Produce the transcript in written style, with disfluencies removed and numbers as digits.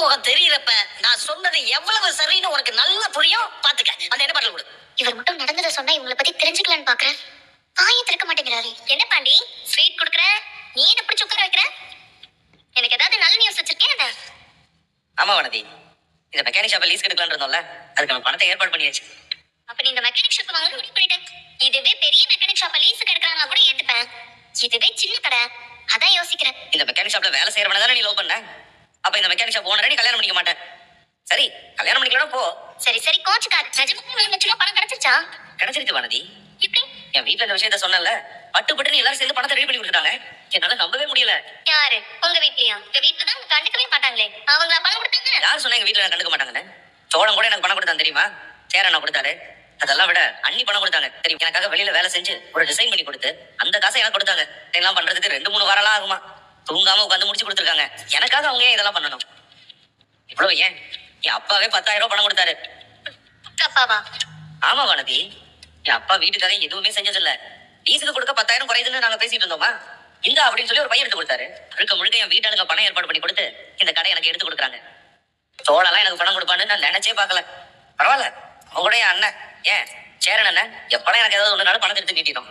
முகம் தெரியறப்ப நான் சொன்னது எவ்வளவு சரின்னு உனக்கு நல்லா புரியும். பாத்துக்க. அந்த என்ன பாட்டில் கொடு. இவர் மட்டும் நடந்ததை சொன்னா இவங்களை பத்தி தெரிஞ்சுக்கலான்னு பாக்குறேன். வாயை திறக்க மாட்டேங்கிறாரு. என்ன பாண்டி ஸ்வீட் குடுக்குற, நீ என்ன பிடிச்சு உட்கார வைக்கிற? எனக்கு ஏதாவது நல்ல நியூஸ் வச்சிருக்கேன் என்ன? ஆமா வனதி, இந்த மெக்கானிக் ஷாப்பை லீஸ் எடுக்கலாம்னு இருந்தோம்ல, அதுக்கு நம்ம பணத்தை ஏற்பாடு பண்ணியாச்சு. அப்ப நீ இந்த மெக்கானிக் ஷாப் வாங்க முடிவு பண்ணிட்டேன். இதுவே பெரிய மெக்கானிக் ஷாப்பை லீஸுக்கு எடுக்கலாம்னா கூட ஏத்துப்பேன். இதுவே சின்ன கடை, அதான் யோசிக்கிறேன். இந்த மெக்கானிக் ஷாப்ல வேலை செய்யறவன தானே நீ லவ் பண்ண. அப்ப இந்த மெக்கானிக் ஷாப் ஓனரை நீ கல்யாணம் பண்ணிக்க மாட்டேன். சரி, கல்யாணம் பண்ணிக்கலாம் போ. சரி சரி கோச்சுக்காரு. நிஜமா 3 லட்சம் ரூபாய் பணம் கிடைச்சிருச்சா? கிடைச்சிருச்சு வனதி. எப்படி? என் வீட்டுல இந்த விஷயத்த சொன்னல, பட்டு எல்லாரும் சேர்ந்து பணத்தை ரெடி பண்ணி கொடுத்துட்டாங்க. என்னால நம்பவே முடியல. யாரு? உங்க வீட்லயா? உங்க வீட்டுல தான் கண்டுக்கவே மாட்டாங்களே. அவங்க பணம் கொடுத்தாங்க. யார் சொன்னா எங்க வீட்டுல கண்டுக்க மாட்டாங்கன்னு? சோழன் கூட எனக்கு பணம் கொடுத்தான் தெரியுமா? சேரண்ணா கொடுத்தாரு. அதெல்லாம் விட அண்ணி பணம் கொடுத்தாங்க தெரியும். எனக்காக வெளியில வேலை செஞ்சு ஒரு டிசைன் பண்ணி கொடுத்து அந்த காசை எனக்கு கொடுத்தாங்க. இதெல்லாம் பண்றதுக்கு 2-3 வாரம்லாம் ஆகுமா? தூங்காம உட்காந்து முடிச்சு கொடுத்துருக்காங்க. எனக்காக அவங்க ஏன் இதெல்லாம் பண்ணணும்? இவ்வளவு ஏன், என் அப்பாவே 10,000 ரூபாய் பணம் கொடுத்தாரு. அப்பாவா? ஆமா வனதி, என் அப்பா வீட்டுக்காக எதுவுமே செஞ்சது இல்ல. லீஸுக்கு கொடுக்க 10,000 குறையுதுன்னு நாங்க பேசிட்டு இருந்தோமா, இந்த அப்படின்னு சொல்லி ஒரு பையன் எடுத்து கொடுத்தாரு. முழுக்க என் வீட்டாளுங்க பணம் ஏற்பாடு பண்ணி கொடுத்து இந்த கடை எனக்கு எடுத்து கொடுக்குறாங்க. சோழெல்லாம் எனக்கு பணம் கொடுப்பான்னு நான் நினைச்சே பார்க்கல. பரவாயில்ல, உங்களுடைய அண்ணன் ஏன் சேரன் அண்ணன் எப்படா எனக்கு ஏதாவது ஒண்ணுனாலும் பணத்தை எடுத்து நீட்டிடும்.